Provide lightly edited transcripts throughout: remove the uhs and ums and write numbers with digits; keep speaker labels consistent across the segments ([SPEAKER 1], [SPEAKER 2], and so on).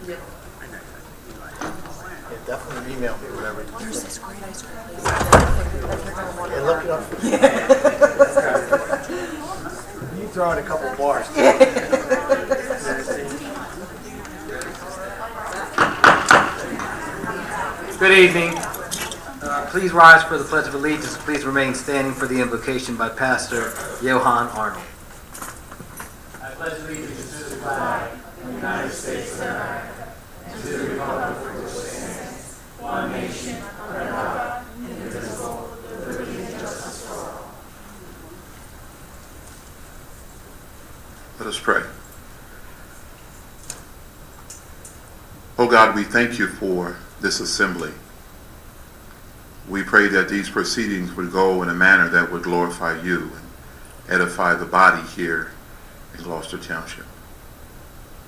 [SPEAKER 1] Yeah.
[SPEAKER 2] Yeah, definitely email me whatever you
[SPEAKER 1] Where's this great ice cream place?
[SPEAKER 2] Yeah, look it up. You throw in a couple bars.
[SPEAKER 3] Good evening. Please rise for the Pledge of Allegiance. Please remain standing for the invocation by Pastor Johann Arnold. I pledge allegiance to the flag of the United States of America and to the republic for which it stands, one nation, under God, indivisible, with liberty and justice for all.
[SPEAKER 4] Let us pray. Oh God, we thank you for this assembly. We pray that these proceedings would go in a manner that would glorify you and edify the body here in Gloucester Township.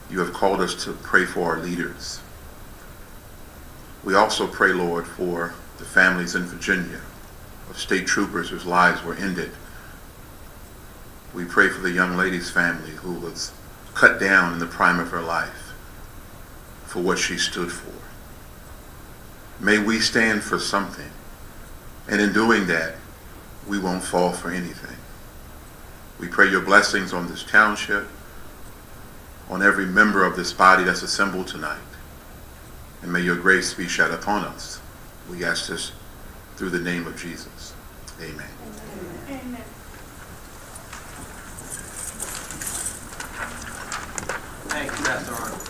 [SPEAKER 4] You have called us to pray for our leaders. We also pray, Lord, for the families in Virginia of state troopers whose lives were ended. We pray for the young lady's family who was cut down in the prime of her life for what she stood for. May we stand for something, and in doing that, we won't fall for anything. We pray your blessings on this township, on every member of this body that's assembled tonight, and may your grace be shed upon us. We ask this through the name of Jesus. Amen.
[SPEAKER 1] Amen.
[SPEAKER 3] Thank you, Pastor Arnold.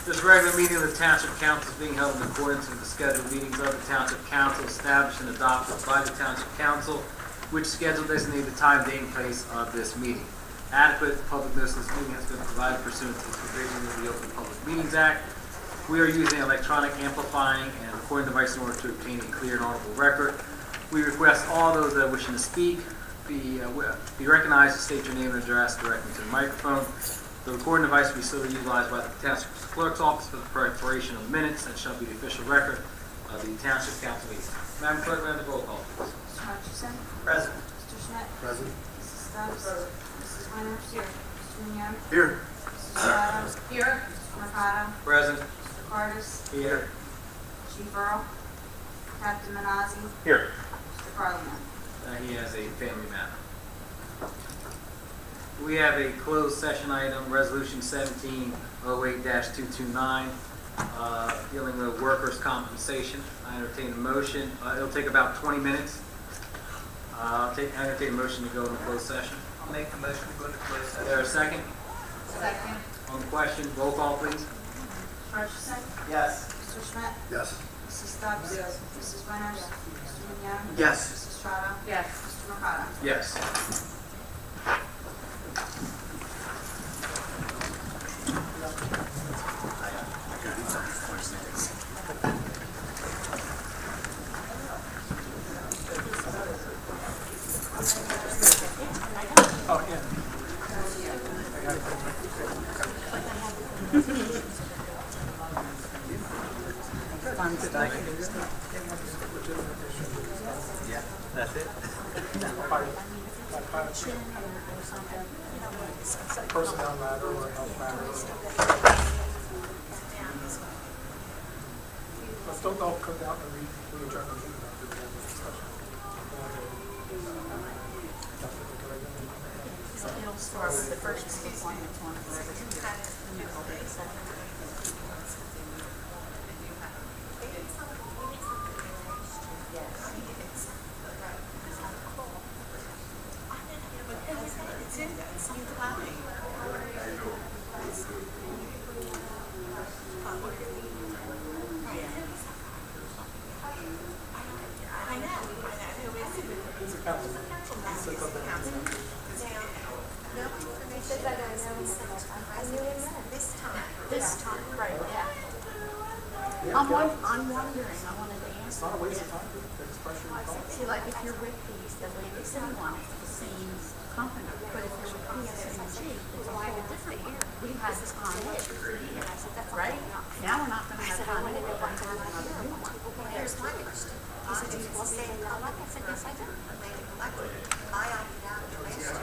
[SPEAKER 3] This regular meeting of the Township Council is being held in accordance with the scheduled meetings of the Township Council established and adopted by the Township Council, which schedule designated the time, date, and place of this meeting. Adequate public notice of this meeting has been provided pursuant to the provisions of the Open Public Meetings Act. We are using electronic amplifying and recording device in order to obtain a clear and audible record. We request all those that are wishing to speak be recognized and state your name and address directly to the microphone. The recording device will be solely utilized by the Township Clerk's Office for the preparation of minutes and shall be the official record of the Township Council meeting. Madam Clerk, may I have the roll call, please?
[SPEAKER 5] Mr. Hutchison?
[SPEAKER 3] Present.
[SPEAKER 5] Mr. Schmidt?
[SPEAKER 2] Present.
[SPEAKER 5] Mrs. Stubbs? Mrs. Winters? Here. Mr. Mignon?
[SPEAKER 2] Here.
[SPEAKER 5] Mrs. Strato? Here. Mr. Mercado?
[SPEAKER 3] Present.
[SPEAKER 5] Mr. Cardis?
[SPEAKER 3] Here.
[SPEAKER 5] Chief Earl? Captain Manazzi?
[SPEAKER 3] Here.
[SPEAKER 5] Mr. Carlino?
[SPEAKER 3] He has a family matter. We have a closed session item, Resolution 1708-229, dealing with workers' compensation. I entertain a motion. It'll take about 20 minutes. I entertain a motion to go into closed session.
[SPEAKER 1] I'll make a motion to go into closed
[SPEAKER 3] Is
[SPEAKER 1] session.
[SPEAKER 3] there a second?
[SPEAKER 5] Second.
[SPEAKER 3] On the question, roll call, please.
[SPEAKER 5] Mr. Hutchison?
[SPEAKER 1] Yes.
[SPEAKER 5] Mr. Schmidt?
[SPEAKER 2] Yes.
[SPEAKER 5] Mrs. Stubbs? Yes. Mrs. Winters? Mr. Mignon?
[SPEAKER 2] Yes.
[SPEAKER 5] Mrs. Strato?
[SPEAKER 1] Yes.
[SPEAKER 5] Mr. Mercado?
[SPEAKER 3] Yes.
[SPEAKER 2] Oh, yeah.
[SPEAKER 3] Yeah, that's it.
[SPEAKER 6] Personnel matter or health matter. Let's don't all come out and re-adjourn the meeting after the end of the discussion.
[SPEAKER 1] It'll start with the first appointment one for everything. This time, right, yeah. I'm wondering, I wanted to
[SPEAKER 6] It's
[SPEAKER 1] ask.
[SPEAKER 6] not a waste of time, there's pressure involved.
[SPEAKER 1] See, like if you're with the Atlantic City one, it's the same company, but if you're with PSNG, it's a whole different year. We had this on it, right? Now we're not gonna have time to go back to another new one.
[SPEAKER 7] Here's my question. He said, "Do you want me to collect?" I said, "Yes, I do." I opted out last year.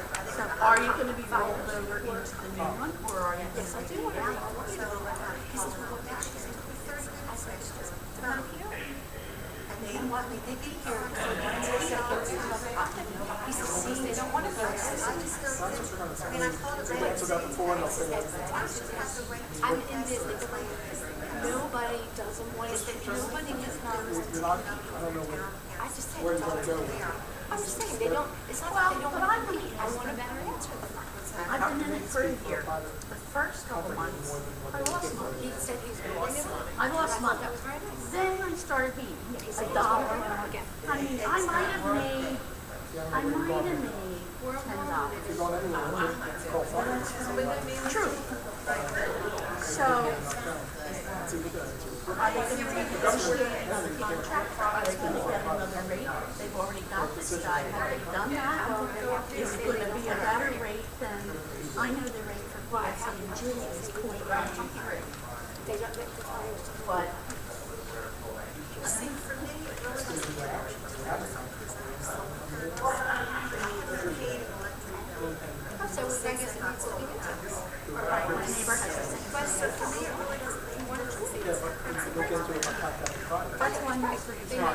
[SPEAKER 1] Are you gonna be rolled over into the new one, or are you
[SPEAKER 5] Yes, I
[SPEAKER 1] gonna
[SPEAKER 5] do
[SPEAKER 1] be
[SPEAKER 5] want to
[SPEAKER 1] out?
[SPEAKER 5] be. He says, well, next year's going to be 30 minutes next year. To come here. And they want me to be here. So Wednesday, so he says, see, they don't want to go. I just don't, I mean, I thought of it.
[SPEAKER 6] So got the four and they'll say that's the time.
[SPEAKER 5] I'm in business. Nobody doesn't want to, nobody just knows.
[SPEAKER 6] You're not, I don't know
[SPEAKER 5] I just said,
[SPEAKER 6] where you want to go.
[SPEAKER 5] I'm just saying, they don't, it's not that they don't want to be, I want a better answer than that.
[SPEAKER 1] I've been in it for a year. The first couple months, I lost money.
[SPEAKER 5] He said he's going to.
[SPEAKER 1] I lost money.
[SPEAKER 5] That was very nice.
[SPEAKER 1] Then I started being
[SPEAKER 5] He said
[SPEAKER 1] $1.
[SPEAKER 5] he's going to go again.
[SPEAKER 1] I mean, I might have made $10.
[SPEAKER 6] If you're going anywhere, call finance.
[SPEAKER 1] True. So, are they gonna renegotiate another contract? Are they gonna get another rate? They've already got this guy. Have they done that? Is it gonna be a better rate than, I know the rate for Class C and G is .93.
[SPEAKER 5] They don't make the tires.
[SPEAKER 1] But,
[SPEAKER 5] So I guess it needs looking into.
[SPEAKER 1] my neighbor has the same.
[SPEAKER 5] But so for me, it really doesn't, what it should be.
[SPEAKER 6] Look into it, I'll contact the client.
[SPEAKER 1] That's one nice thing.
[SPEAKER 5] I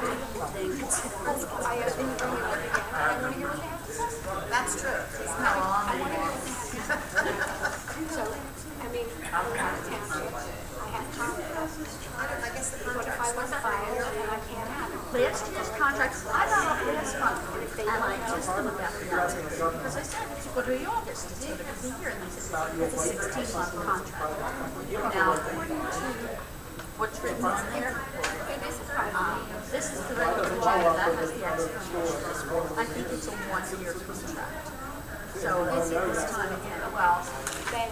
[SPEAKER 5] have been going up again. I want to hear what they have to say.
[SPEAKER 7] That's true.
[SPEAKER 5] I want to hear what they have to say. So, I mean, I'm out of township. I have contracts.
[SPEAKER 7] I guess the
[SPEAKER 5] What if I was fired and I can't have it?
[SPEAKER 1] Last year's contracts, I got off last month, and I asked them about the hours. Because I said, it's going to be August, it's going to be the year, and they said, it's a 16-month contract. Now, according to what's written on there, this is the regular wire, that has the extra. I think it's a 1-year contract. So it's this time again, well,
[SPEAKER 5] Then,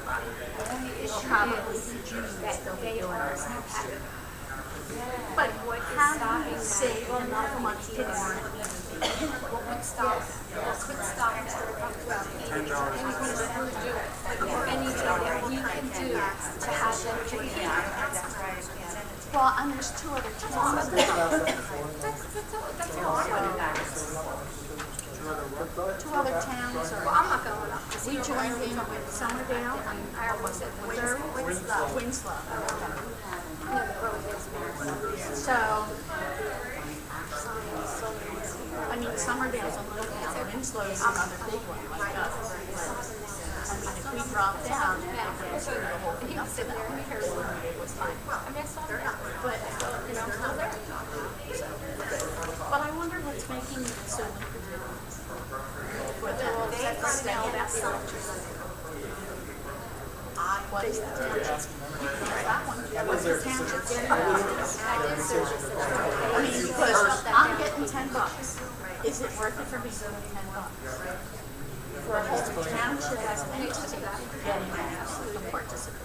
[SPEAKER 5] the only
[SPEAKER 1] it'll
[SPEAKER 5] issue
[SPEAKER 1] probably
[SPEAKER 5] is
[SPEAKER 1] be June,
[SPEAKER 5] that
[SPEAKER 1] they'll be
[SPEAKER 5] they
[SPEAKER 1] doing
[SPEAKER 5] are
[SPEAKER 1] this next year.
[SPEAKER 5] But
[SPEAKER 1] But how do you save enough money to warrant
[SPEAKER 5] what would stop, what could stop Mr. Anything that we can do to have them compete.
[SPEAKER 1] Well, and there's 2 other towns.
[SPEAKER 5] That's all I want.
[SPEAKER 1] 2 other towns
[SPEAKER 5] Well,
[SPEAKER 1] are,
[SPEAKER 5] I'm not going up.
[SPEAKER 1] we joined in with Summerdale and Winslow. So, I mean, Summerdale's a little town, Winslow's another big one like us. I mean, if we drop down, we'll screw the whole thing up for them. It was fine. But, you know, still there. But I wonder what's making it so lucrative for them. They're finding out about the electricity. What is the township? That one, what's the township getting? I mean, because I'm getting $10. Is it worth it for me to get $10? For a whole township as an entity, getting that to participate.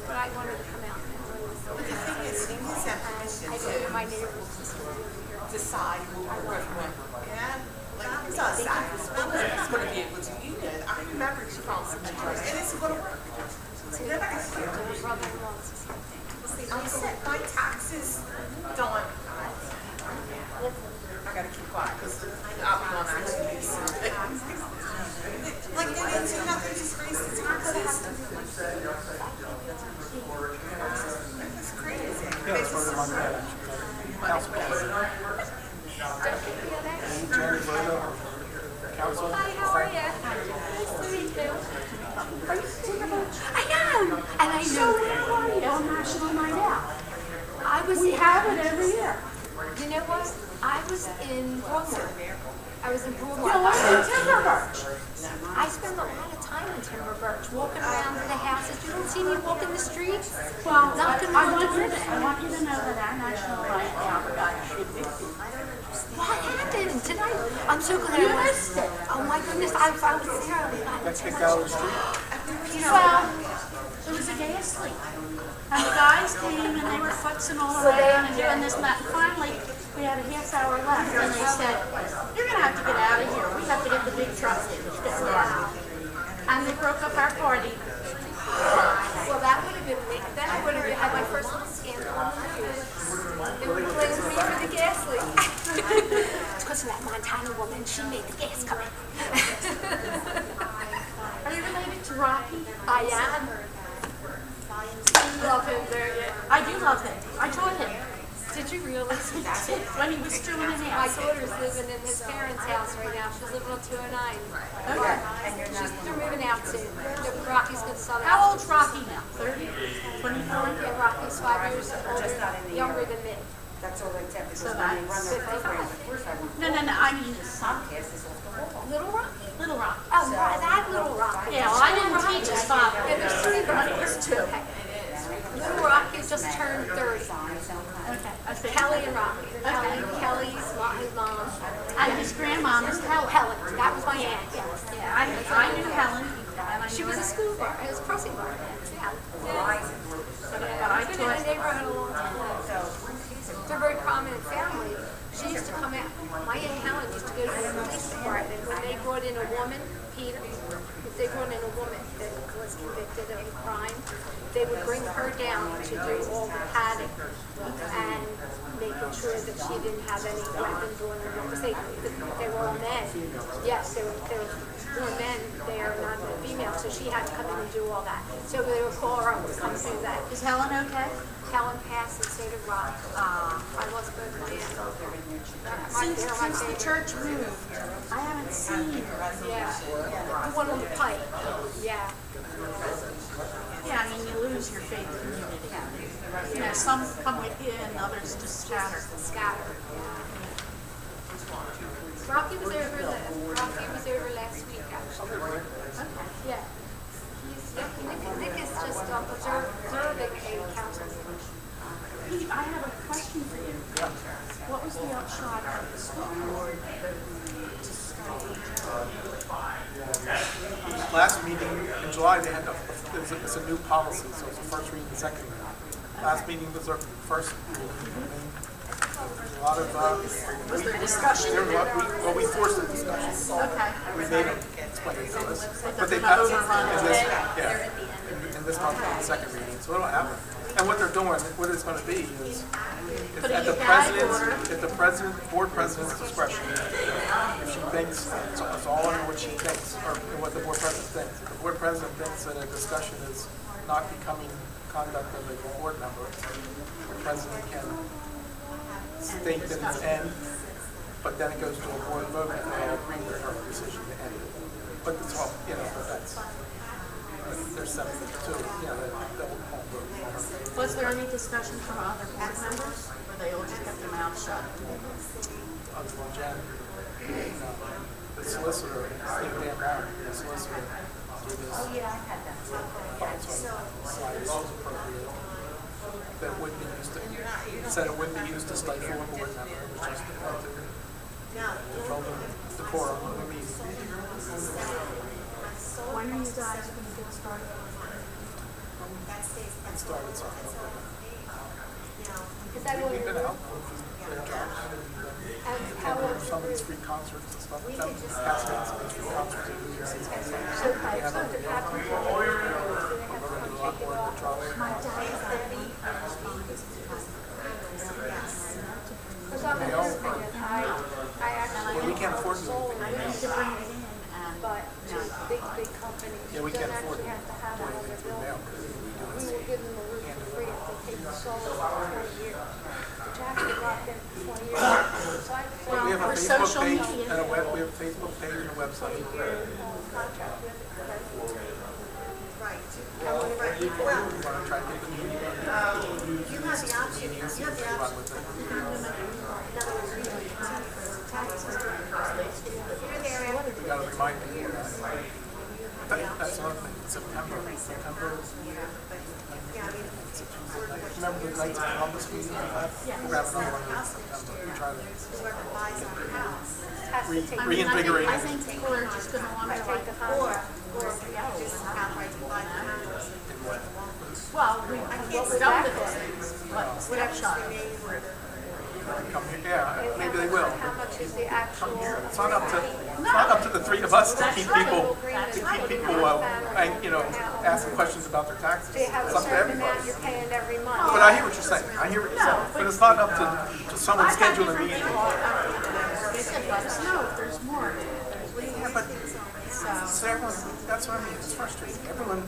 [SPEAKER 5] But I wanted to come out and
[SPEAKER 7] But the thing is, you have permission
[SPEAKER 5] I go to my neighbors.
[SPEAKER 7] to decide who you want. Yeah, like it's us. It's going to be able to do it. I remember she called some and it's going to work. They're not going to do it. I said my taxes don't. I gotta keep quiet because I'll be on actually. Like they didn't do nothing, just raise the taxes. It's crazy.
[SPEAKER 6] Yeah, it's part of my dad. Council. Jerry Berto, council.
[SPEAKER 5] Hi, how are you? Nice to meet you.
[SPEAKER 1] Are you still about?
[SPEAKER 5] I am, and I
[SPEAKER 1] So
[SPEAKER 5] know.
[SPEAKER 1] where are you on National Night Out?
[SPEAKER 5] I was.
[SPEAKER 1] We have it every year.
[SPEAKER 5] You know what? I was in Broadmoor. I was in Broadmoor.
[SPEAKER 1] You know, I'm in Timber Birch.
[SPEAKER 5] I spend a lot of time in Timber Birch, walking around the houses. You don't see me walking the streets.
[SPEAKER 1] Well,
[SPEAKER 5] Nothing
[SPEAKER 1] I
[SPEAKER 5] wrong
[SPEAKER 1] want
[SPEAKER 5] with
[SPEAKER 1] you
[SPEAKER 5] it.
[SPEAKER 1] to, I want you to know that our National Night Out got
[SPEAKER 5] What happened tonight? I'm so glad
[SPEAKER 1] You
[SPEAKER 5] I was.
[SPEAKER 1] missed it.
[SPEAKER 5] Oh my goodness, I was there.
[SPEAKER 6] That's kicked out of the street.
[SPEAKER 5] You know,
[SPEAKER 1] Well, it was a day of sleep. And the guys came and they were futzing all around and doing this and that. And finally, we had a half hour left and they said, you're going to have to get out of here. We have to get the big truck in. And they broke up our party.
[SPEAKER 5] well, that would have been me. Then I would have had my first little scandal on the news. They would have blamed me for the gas leak. It's because of that Montana woman. She made
[SPEAKER 1] Rocky?
[SPEAKER 5] I am. Love him very much.
[SPEAKER 1] I do love him. I taught him
[SPEAKER 5] Did you really?
[SPEAKER 1] when he was 2 and a
[SPEAKER 5] My
[SPEAKER 1] half.
[SPEAKER 5] daughter's living in his parents' house right now. She's living on 209. They're moving out soon. Rocky's gonna sell the
[SPEAKER 1] How
[SPEAKER 5] house.
[SPEAKER 1] old's Rocky now? 30? 24?
[SPEAKER 5] Yeah, Rocky's 5 years older, younger than me.
[SPEAKER 8] That's all they tell
[SPEAKER 1] So
[SPEAKER 8] because when they
[SPEAKER 1] that's
[SPEAKER 8] run their program, of course I would.
[SPEAKER 1] No, I mean his son.
[SPEAKER 8] Comcast is off the wall.
[SPEAKER 5] Little Rocky?
[SPEAKER 1] Little Rocky.
[SPEAKER 5] Oh, that Little Rocky.
[SPEAKER 1] Yeah, well, I didn't teach his father.
[SPEAKER 5] Yeah, there's 3
[SPEAKER 1] But he
[SPEAKER 5] brothers.
[SPEAKER 1] was 2.
[SPEAKER 5] Little Rocky just turned 30.
[SPEAKER 1] Okay. I see.
[SPEAKER 5] Kelly and Rocky. Kelly's his mom.
[SPEAKER 1] And his grandmom is Helen.
[SPEAKER 5] Helen. That was my aunt. Yes.
[SPEAKER 1] Yeah, I knew Helen. And I
[SPEAKER 5] She
[SPEAKER 1] knew
[SPEAKER 5] was a
[SPEAKER 1] her.
[SPEAKER 5] school bar. It was a crossing bar. Yeah.
[SPEAKER 1] But I
[SPEAKER 5] She's been in the
[SPEAKER 1] taught.
[SPEAKER 5] neighborhood a long time. They're a very prominent family. She used to come out. My aunt Helen used to go to the police department when they brought in a woman, Peter. If they brought in a woman that was convicted of a crime, they would bring her down to do all the padding and making sure that she didn't have any weapons on her. Because they were all men. Yes, they were more men there, not females. So she had to come in and do all that. So they would call her up to come do that.
[SPEAKER 1] Is Helen okay?
[SPEAKER 5] Helen passed and so did Rob. I lost both my aunts.
[SPEAKER 1] Since the church moved, I haven't seen.
[SPEAKER 5] Yeah, the one on the pike. Yeah.
[SPEAKER 1] Yeah, I mean, you lose your faith community. You know, some come with you and others just scatter.
[SPEAKER 5] Scattered. Yeah. Rocky was over last week actually. Yeah. Nick is just observing a counselor.
[SPEAKER 1] Pete, I have a question for you. What was the upshot of the school board
[SPEAKER 6] Last meeting in July, they had it's a new policy, so it's the first reading, second reading. Last meeting was our first reading. A lot of,
[SPEAKER 1] Was there discussion?
[SPEAKER 6] we forced the discussion.
[SPEAKER 1] Okay.
[SPEAKER 6] We made them explain it to us. But they
[SPEAKER 1] doesn't
[SPEAKER 6] passed
[SPEAKER 1] overrun
[SPEAKER 6] in this,
[SPEAKER 1] it.
[SPEAKER 6] in this month, the second reading, so it'll happen. And what they're doing, what it's gonna be is, if
[SPEAKER 1] Putting
[SPEAKER 6] at the
[SPEAKER 1] a gag
[SPEAKER 6] board president's discretion, if she thinks, it's all under what she thinks, or what the board president thinks. If the board president thinks that a discussion is not becoming conduct of a board member, the president can state that it's end, but then it goes to a board vote and they all agree with her decision to end it. But it's all, but that's, there's 72, they'll all vote for her.
[SPEAKER 1] Was there any discussion from other board members? Or they all just kept their mouths shut?
[SPEAKER 6] Until Jen, the solicitor, Steve Dan Brown, the solicitor, did this.
[SPEAKER 8] Oh, yeah, I had that.
[SPEAKER 6] Slide was appropriate. That wouldn't be used to, said it wouldn't be used to stifle a board member, it was just to control the decorum of the meeting.
[SPEAKER 1] When are you guys going to get started?
[SPEAKER 6] It started something.
[SPEAKER 5] Is that what
[SPEAKER 6] We've been
[SPEAKER 5] you're,
[SPEAKER 6] out with their jobs.
[SPEAKER 5] how old
[SPEAKER 6] Some of these free concerts and stuff, that was cascades, some of these free concerts in New Jersey.
[SPEAKER 5] so does it happen for you? Do they have to
[SPEAKER 6] We're
[SPEAKER 5] come
[SPEAKER 6] gonna do a
[SPEAKER 5] take
[SPEAKER 6] lot
[SPEAKER 5] it
[SPEAKER 6] more
[SPEAKER 5] off?
[SPEAKER 6] control.
[SPEAKER 1] My dad's 30.
[SPEAKER 5] Because I'm in this opinion, I actually.
[SPEAKER 6] Well, we can't afford to.
[SPEAKER 1] I need to bring it in and.
[SPEAKER 5] But big companies
[SPEAKER 6] Yeah, we
[SPEAKER 5] don't
[SPEAKER 6] can't afford
[SPEAKER 5] actually
[SPEAKER 6] to.
[SPEAKER 5] have to have it on their bill.
[SPEAKER 6] Now,
[SPEAKER 5] We will give them a roof for free if they take the solar for 20 years. The Jack would lock in for 20 years. So I
[SPEAKER 6] we have a
[SPEAKER 1] for
[SPEAKER 6] Facebook
[SPEAKER 1] social
[SPEAKER 6] page
[SPEAKER 1] media.
[SPEAKER 6] and we have a Facebook page and a website.
[SPEAKER 5] contract with it.
[SPEAKER 6] We want to try to get the meeting, use these meetings to run with it. We got to remind people that. That's another thing, September. Remember the Knights of Columbus meeting we had? We're having another one in September. We try to
[SPEAKER 5] Has to take
[SPEAKER 6] reinvigorate
[SPEAKER 1] I
[SPEAKER 6] it.
[SPEAKER 1] think people are just going to want to like, well, we're done with those things. What's the upshot?
[SPEAKER 6] Come here, yeah, maybe they will.
[SPEAKER 5] How much is the actual?
[SPEAKER 6] It's not up to the three of us to keep people, asking questions about their taxes.
[SPEAKER 5] They have
[SPEAKER 6] It's
[SPEAKER 5] a
[SPEAKER 6] up to
[SPEAKER 5] certain
[SPEAKER 6] everybody.
[SPEAKER 5] amount you're paying every month.
[SPEAKER 6] But I hear what you're saying. I hear what you're saying. But it's not up to someone scheduling a meeting.
[SPEAKER 1] They said, let us know if there's more.
[SPEAKER 6] Yeah, but That's what I mean, it's frustrating. Everyone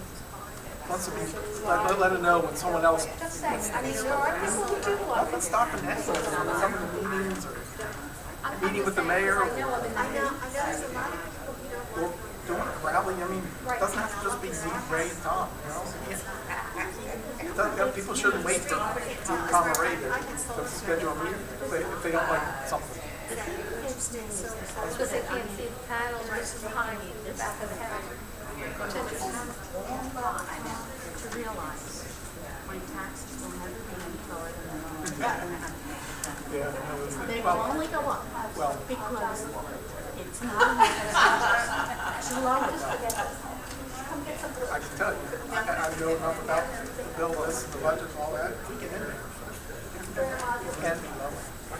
[SPEAKER 6] wants to be, let it know when someone else.
[SPEAKER 5] Just say, I mean, there are people who do love
[SPEAKER 6] Nothing's stopping that from coming to meetings or meeting with the mayor or
[SPEAKER 5] I know there's a lot of people, you know,
[SPEAKER 6] or doing a rally. I mean, it doesn't have to just be me, Ray, and Tom, you know? People shouldn't wait for Tom or Ray to schedule a meeting if they don't like something.
[SPEAKER 1] Because they can't see the panel, this is behind you, the back of the head. Because it's a long time to realize when taxes will never be any lower than they will only go up because it's not enough to lower.
[SPEAKER 6] I can tell you, I know enough about the bill list and the budget and all that. We get in there. It can be lower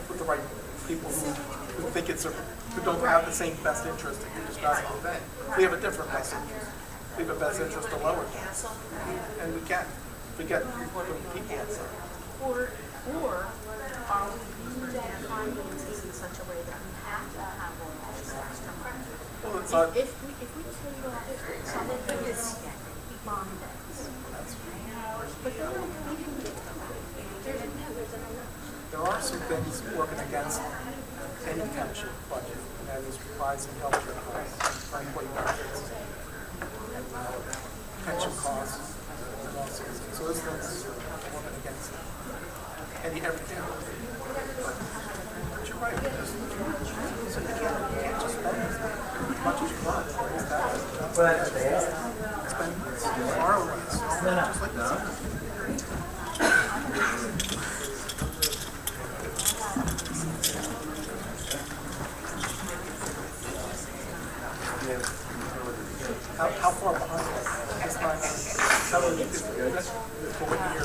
[SPEAKER 6] with the right people who think who don't have the same best interest in just about the thing. We have a different best interest. We have a best interest to lower things. And we can. We get the people.
[SPEAKER 1] Or are we using our finances in such a way that we have to have all this extra money?
[SPEAKER 6] Well, it's not.
[SPEAKER 1] If we take off some of those bond debts, but then we can get
[SPEAKER 6] There are some things working against any township budget, and that is rising healthcare costs, employee benefits, pension costs, and all sorts of things. So those things are working against everything. But you're right. You can't just spend as much as you want. Spend borrowings, just like that. How far behind? It's not, for what year?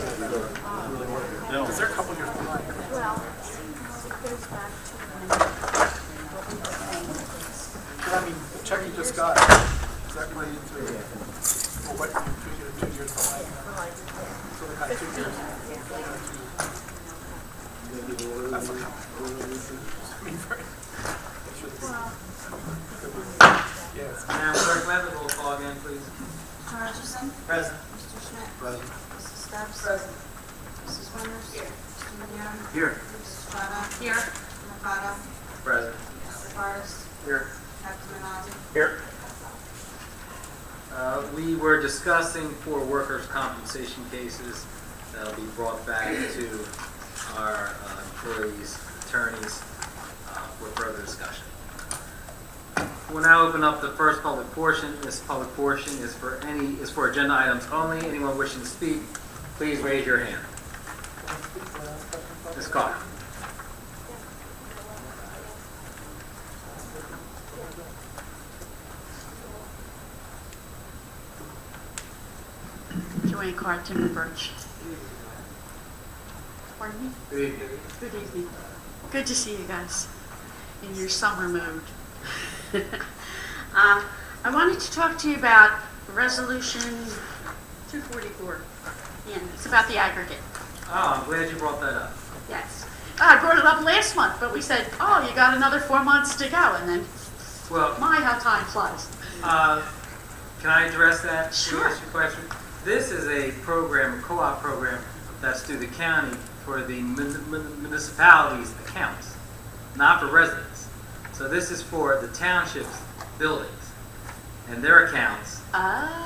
[SPEAKER 6] Because they're a couple years behind.
[SPEAKER 1] well, it goes back to
[SPEAKER 6] But I mean, the check you just got, is that related to, well, what, 2 years behind? So they had 2 years. That's what I mean, yes.
[SPEAKER 3] Madam Clerk, may I have the roll call again, please?
[SPEAKER 9] Mr. Hutchison?
[SPEAKER 3] Present.
[SPEAKER 9] Mr. Schmidt?
[SPEAKER 2] Present.
[SPEAKER 9] Mrs. Stubbs? Present. Mrs. Winters? Here. Mr. Leon?
[SPEAKER 3] Here.
[SPEAKER 9] Mrs. Estrada? Here. Mr. Mercado?
[SPEAKER 3] Present.
[SPEAKER 9] Mr. Forrest?
[SPEAKER 3] Here.
[SPEAKER 9] Captain Menazes?
[SPEAKER 2] Here.
[SPEAKER 3] We were discussing 4 workers' compensation cases that will be brought back to our employees, attorneys, for further discussion. We'll now open up the first public portion. This public portion is for agenda items only. Anyone wishing to speak, please raise your hand. Ms. Carter.
[SPEAKER 10] Joanne Carr, Timber Birch. Pardon me?
[SPEAKER 3] Good evening.
[SPEAKER 10] Good evening. Good to see you guys in your summer mode. I wanted to talk to you about Resolution 244. Yeah, it's about the aggregate.
[SPEAKER 3] Oh, I'm glad you brought that up.
[SPEAKER 10] Yes. I brought it up last month, but we said, oh, you got another 4 months to go, and then,
[SPEAKER 3] Well,
[SPEAKER 10] my, how time flies.
[SPEAKER 3] can I address that?
[SPEAKER 10] Sure.
[SPEAKER 3] Can I ask you a question? This is a program, a co-op program, that's through the county for the municipalities' accounts, not for residents. So this is for the township's buildings and their accounts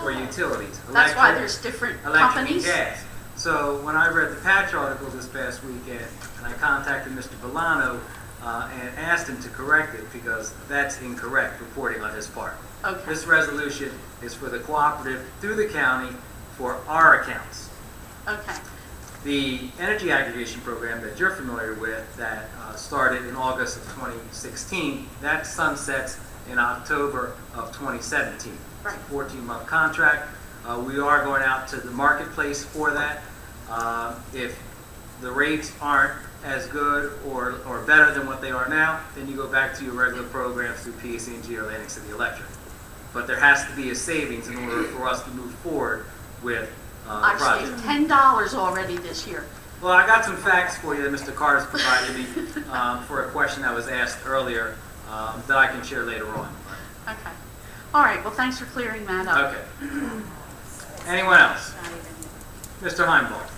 [SPEAKER 3] for utilities.
[SPEAKER 10] That's why
[SPEAKER 3] electric,
[SPEAKER 10] there's different
[SPEAKER 3] electric and
[SPEAKER 10] companies.
[SPEAKER 3] gas. So when I read the Patch article this past weekend, and I contacted Mr. Villano and asked him to correct it because that's incorrect reporting on his part.
[SPEAKER 10] Okay.
[SPEAKER 3] This resolution is for the cooperative through the county for our accounts.
[SPEAKER 10] Okay.
[SPEAKER 3] The energy aggregation program that you're familiar with that started in August of 2016, that sunsets in October of 2017.
[SPEAKER 10] Right.
[SPEAKER 3] It's a 14-month contract. We are going out to the marketplace for that. If the rates aren't as good or better than what they are now, then you go back to your regular programs through PSE&G or Atlantic City Electric. But there has to be a savings in order for us to move forward with the
[SPEAKER 10] I've
[SPEAKER 3] project.
[SPEAKER 10] saved $10 already this year.
[SPEAKER 3] Well, I got some facts for you that Mr. Carter's provided me for a question that was asked earlier that I can share later on.
[SPEAKER 10] Okay. All right, well, thanks for clearing that up.
[SPEAKER 3] Okay. Anyone else? Mr. Heimbold?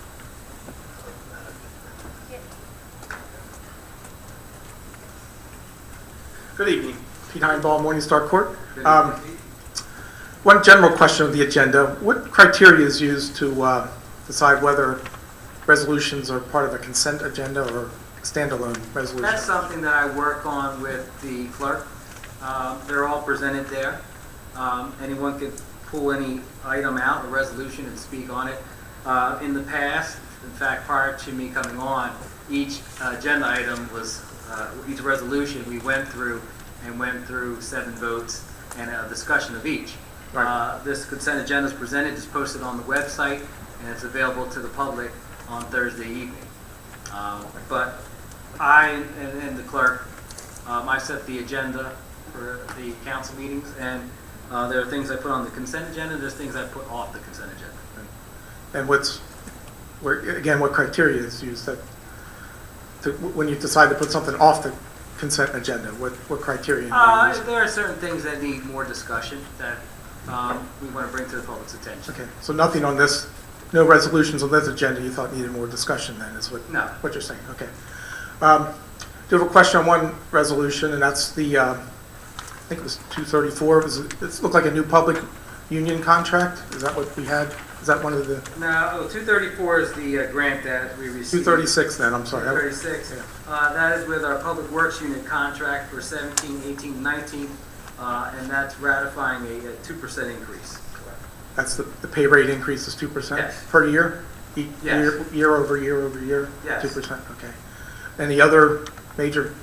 [SPEAKER 6] Good evening. Pete Heinball, Morningstar Court.
[SPEAKER 3] Good evening.
[SPEAKER 6] One general question of the agenda. What criteria is used to decide whether resolutions are part of a consent agenda or standalone resolution?
[SPEAKER 3] That's something that I work on with the clerk. They're all presented there. Anyone could pull any item out, a resolution, and speak on it. In the past, in fact, prior to me coming on, each agenda item was, each resolution we went through 7 votes and a discussion of each.
[SPEAKER 6] Right.
[SPEAKER 3] This consent agenda is presented, is posted on the website, and it's available to the public on Thursday evening. But I and the clerk, I set the agenda for the council meetings, and there are things I put on the consent agenda, there's things I put off the consent agenda.
[SPEAKER 6] And what criteria is used when you decide to put something off the consent agenda? What criteria are you using?
[SPEAKER 3] There are certain things that need more discussion that we want to bring to the public's attention.
[SPEAKER 6] Okay, so nothing on this, no resolutions on this agenda you thought needed more discussion then, is what you're saying? Okay. Do have a question on one resolution, and that's the, I think it was 234. It looked like a new public union contract. Is that what we had? Is that one of the?
[SPEAKER 3] No, 234 is the grant that we received.
[SPEAKER 6] 236 then, I'm sorry.
[SPEAKER 3] 236.
[SPEAKER 6] Yeah.
[SPEAKER 3] That is with our Public Works Unit contract for 17, 18, 19, and that's ratifying a 2% increase.
[SPEAKER 6] That's the pay rate increase is 2%
[SPEAKER 3] Yes.
[SPEAKER 6] per year?
[SPEAKER 3] Yes.
[SPEAKER 6] Year over year over year?
[SPEAKER 3] Yes.
[SPEAKER 6] 2%, okay. Any other major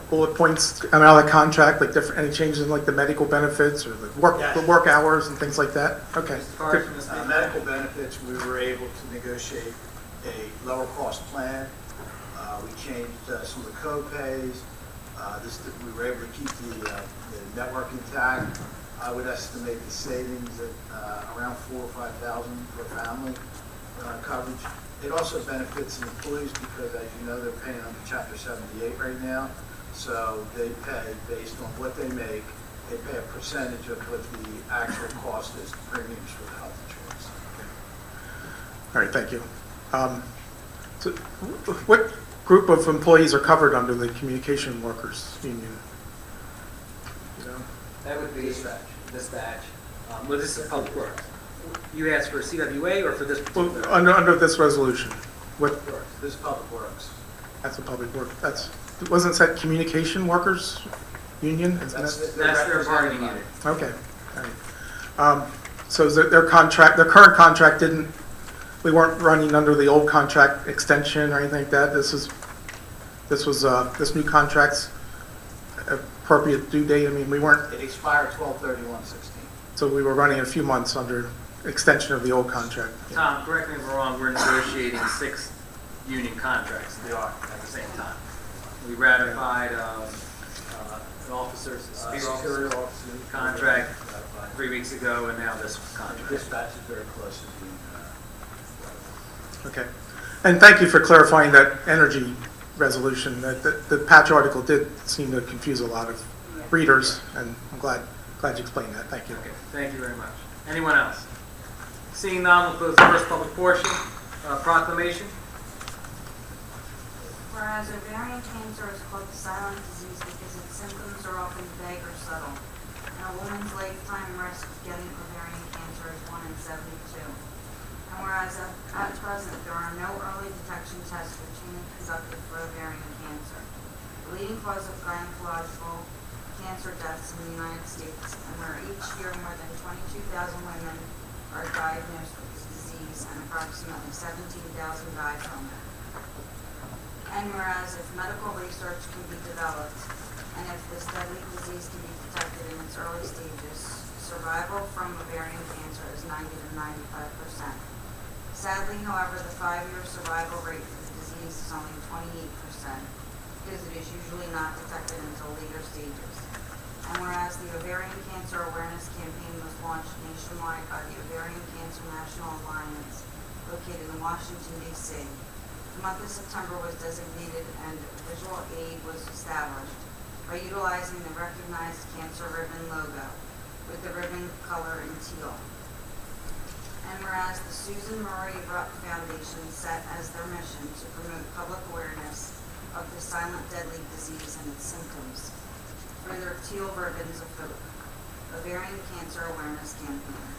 [SPEAKER 6] bullet points out of the contract, like any changes in like the medical benefits or the work hours and things like that? Okay.
[SPEAKER 3] Mr. Carson, Ms. Baker?
[SPEAKER 2] Medical benefits, we were able to negotiate a lower cost plan. We changed some of the co-pays. We were able to keep the network intact. I would estimate the savings at around $4,000 or $5,000 per family coverage. It also benefits the employees because, as you know, they're paying under Chapter 78 right now. So they pay based on what they make. They pay a percentage of what the actual cost is, premiums for the health insurance.
[SPEAKER 6] All right, thank you. So what group of employees are covered under the communication workers union? You know?
[SPEAKER 3] That would be dispatch. Well, this is Public Works. You asked for CWA or for this particular?
[SPEAKER 6] Well, under this resolution, what?
[SPEAKER 2] This is Public Works.
[SPEAKER 6] That's a public work. Wasn't that communication workers union? Isn't
[SPEAKER 3] That's their bargaining unit.
[SPEAKER 6] Okay. All right. So is their current contract we weren't running under the old contract extension or anything like that. This new contract's appropriate due date. I mean, we weren't.
[SPEAKER 2] It expired 12/31/16.
[SPEAKER 6] So we were running a few months under extension of the old contract.
[SPEAKER 3] Tom, correct me if I'm wrong, we're negotiating 6 union contracts at the same time. We ratified an officer's
[SPEAKER 2] Security officer
[SPEAKER 3] contract 3 weeks ago, and now this contract.
[SPEAKER 2] Dispatch is very close to being.
[SPEAKER 6] Okay. And thank you for clarifying that energy resolution. The patch article did seem to confuse a lot of readers, and I'm glad you explained that. Thank you.
[SPEAKER 3] Okay, thank you very much. Anyone else? Seeing none, we'll close the first public portion. Proclamation.
[SPEAKER 11] Whereas ovarian cancer is called the silent disease because its symptoms are often vague or subtle, and a woman's lifetime risk of getting ovarian cancer is 1 in 72. And whereas at present there are no early detection tests routinely conducted for ovarian cancer, the leading cause of gynecological cancer deaths in the United States, and where each year more than 22,000 women are diagnosed with this disease and approximately 17,000 die from it. And whereas if medical research can be developed, and if this deadly disease can be detected in its early stages, survival from ovarian cancer is 90 to 95%. Sadly, however, the 5-year survival rate for the disease is only 28%, because it is usually not detected until later stages. And whereas the Ovarian Cancer Awareness Campaign was launched nationwide by the Ovarian Cancer National Alliance, located in Washington, D.C., the month of September was designated and visual aid was established by utilizing the recognized cancer ribbon logo with the ribbon color in teal. And whereas the Susan Marie Rupp Foundation set as their mission to promote public awareness of the silent deadly disease and its symptoms through their teal ribbons of hope, ovarian cancer awareness campaign.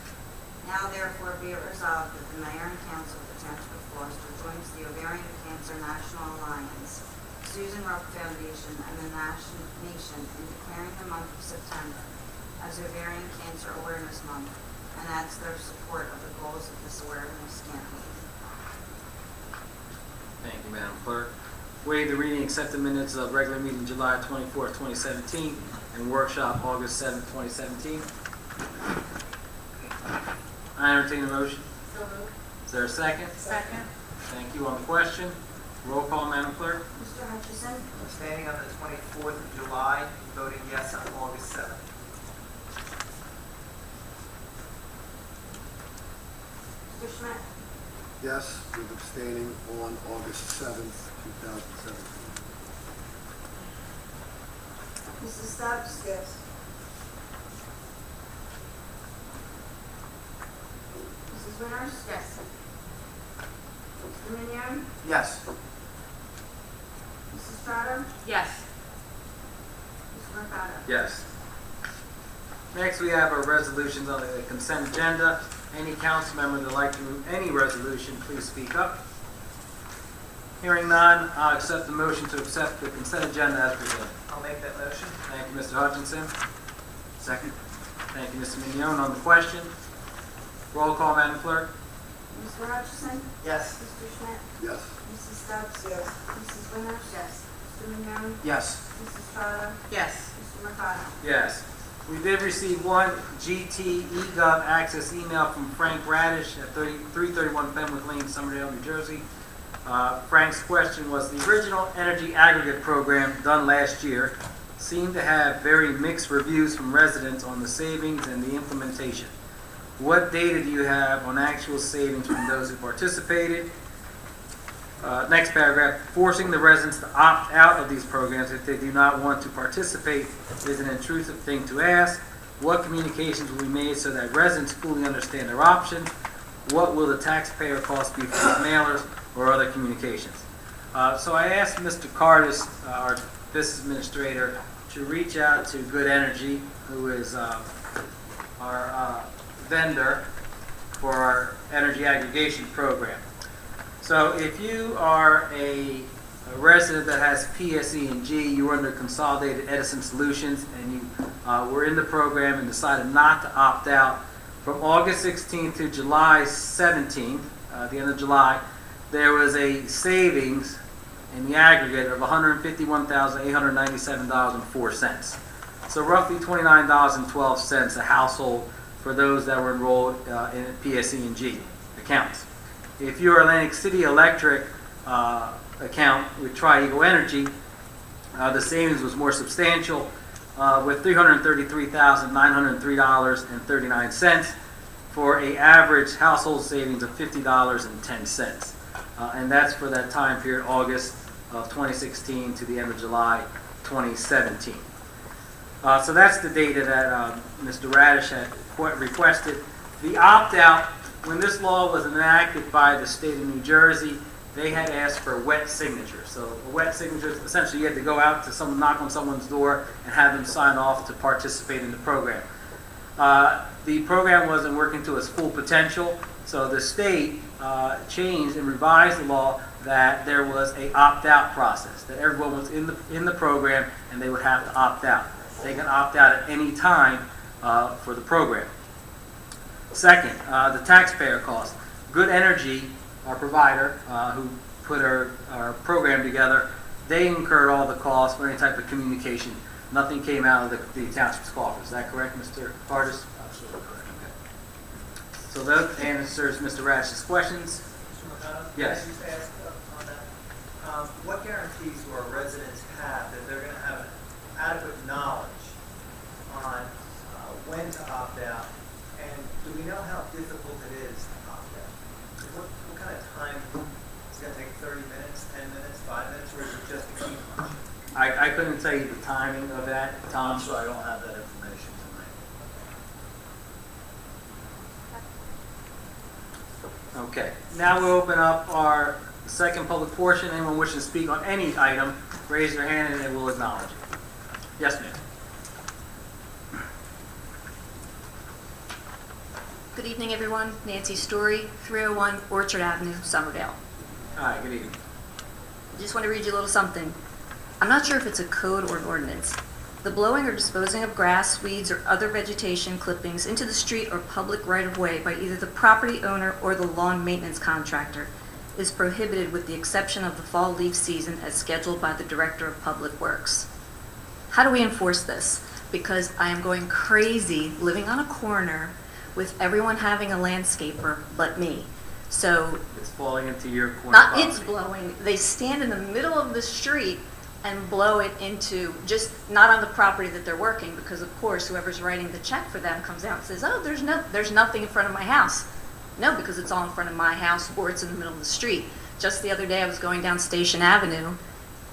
[SPEAKER 11] Now therefore be it resolved that the Mayor and Council of the Township of Gloucester joins the Ovarian Cancer National Alliance, Susan Rupp Foundation, and the nation in declaring the month of September as Ovarian Cancer Awareness Month, and adds their support of the goals of this awareness campaign.
[SPEAKER 3] Thank you, Madam Clerk. Waive the reading, accept the minutes of regular meeting July 24th, 2017, and workshop August 7th, 2017. I entertain a motion.
[SPEAKER 9] So moved.
[SPEAKER 3] Is there a second?
[SPEAKER 9] Second.
[SPEAKER 3] Thank you. On the question, roll call, Madam Clerk.
[SPEAKER 11] Mr. Hutchison?
[SPEAKER 12] Abstaining on the 24th of July, voting yes on August 7th.
[SPEAKER 11] Mr. Schmidt?
[SPEAKER 13] Yes, with abstaining on August 7th, 2017.
[SPEAKER 11] Mrs. Stubbs?
[SPEAKER 7] Yes.
[SPEAKER 11] Mrs. Winters?
[SPEAKER 9] Yes.
[SPEAKER 11] Mr. Mignon?
[SPEAKER 12] Yes.
[SPEAKER 11] Mrs. Strato?
[SPEAKER 9] Yes.
[SPEAKER 11] Mr. Mercado?
[SPEAKER 3] Yes. Next, we have our resolutions on the consent agenda. Any council member that would like to move any resolution, please speak up. Hearing none, I'll accept the motion to accept the consent agenda as presented.
[SPEAKER 12] I'll make that motion.
[SPEAKER 3] Thank you, Mr. Hutchinson. Second. Thank you, Mr. Mignon. On the question, roll call, Madam Clerk.
[SPEAKER 11] Mr. Hutchison?
[SPEAKER 12] Yes.
[SPEAKER 11] Mr. Schmidt?
[SPEAKER 13] Yes.
[SPEAKER 11] Mrs. Stubbs?
[SPEAKER 7] Yes.
[SPEAKER 11] Mrs. Winters?
[SPEAKER 9] Yes.
[SPEAKER 11] Mr. Mignon?
[SPEAKER 12] Yes.
[SPEAKER 11] Mrs. Strato?
[SPEAKER 9] Yes.
[SPEAKER 11] Mr. Mercado?
[SPEAKER 3] Yes. We did receive one GT eGov access email from Frank Radish at 331 Fenwick Lane, Somerdale, New Jersey. Frank's question was, the original energy aggregate program done last year seemed to have very mixed reviews from residents on the savings and the implementation. What data do you have on actual savings from those who participated? Next paragraph, forcing the residents to opt out of these programs if they do not want to participate is an intrusive thing to ask. What communications will be made so that residents fully understand their options? What will the taxpayer cost be for these mailers or other communications? So I asked Mr. Cardis, our business administrator, to reach out to Good Energy, who is our vendor for our energy aggregation program. So if you are a resident that has PSE&G, you're under Consolidated Edison Solutions, and you were in the program and decided not to opt out, from August 16th to July 17th, the end of July, there was a savings in the aggregate of $151,897.04. So roughly $29.12 a household for those that were enrolled in PSE&G accounts. If your Atlantic City Electric account with Tri-Eagle Energy, the savings was more substantial with $333,903.39 for an average household savings of $50.10. And that's for that time period, August of 2016 to the end of July 2017. So that's the data that Mr. Radish had requested. The opt-out, when this law was enacted by the state of New Jersey, they had asked for wet signatures. So a wet signature, essentially you had to go out to someone, knock on someone's door, and have them sign off to participate in the program. The program wasn't working to its full potential, so the state changed and revised the law that there was a opt-out process, that everyone was in the program and they would have to opt out. They can opt out at any time for the program. Second, the taxpayer cost. Good Energy, our provider, who put our program together, they incurred all the costs for any type of communication. Nothing came out of the township's coffers. Is that correct, Mr. Cardis?
[SPEAKER 2] Absolutely correct.
[SPEAKER 3] Okay. So that answers Mr. Radish's questions.
[SPEAKER 12] Mr. Mercado?
[SPEAKER 3] Yes.
[SPEAKER 12] Can I just ask on that? What guarantees do our residents have that they're going to have adequate knowledge on when to opt out? And do we know how difficult it is to opt out? What kind of time? It's going to take 30 minutes, 10 minutes, 5 minutes, or is it just a key function?
[SPEAKER 3] I couldn't tell you the timing of that,
[SPEAKER 2] I'm
[SPEAKER 3] Tom.
[SPEAKER 2] sorry, I don't have that information tonight.
[SPEAKER 3] Okay, now we'll open up our second public portion. Anyone wishing to speak on any item, raise your hand and they will acknowledge it. Yes, ma'am.
[SPEAKER 14] Good evening, everyone. Nancy Story, 301 Orchard Avenue, Somerdale.
[SPEAKER 3] Hi, good evening.
[SPEAKER 14] I just want to read you a little something. I'm not sure if it's a code or an ordinance. The blowing or disposing of grass, weeds, or other vegetation clippings into the street or public right-of-way by either the property owner or the lawn maintenance contractor is prohibited with the exception of the fall leaf season as scheduled by the Director of Public Works. How do we enforce this? Because I am going crazy living on a corner with everyone having a landscaper but me. So
[SPEAKER 3] It's falling into your corner
[SPEAKER 14] not
[SPEAKER 3] property.
[SPEAKER 14] it's blowing. They stand in the middle of the street and blow it into, just not on the property that they're working, because of course whoever's writing the check for them comes out and says, oh, there's nothing in front of my house. No, because it's all in front of my house or it's in the middle of the street. Just the other day I was going down Station Avenue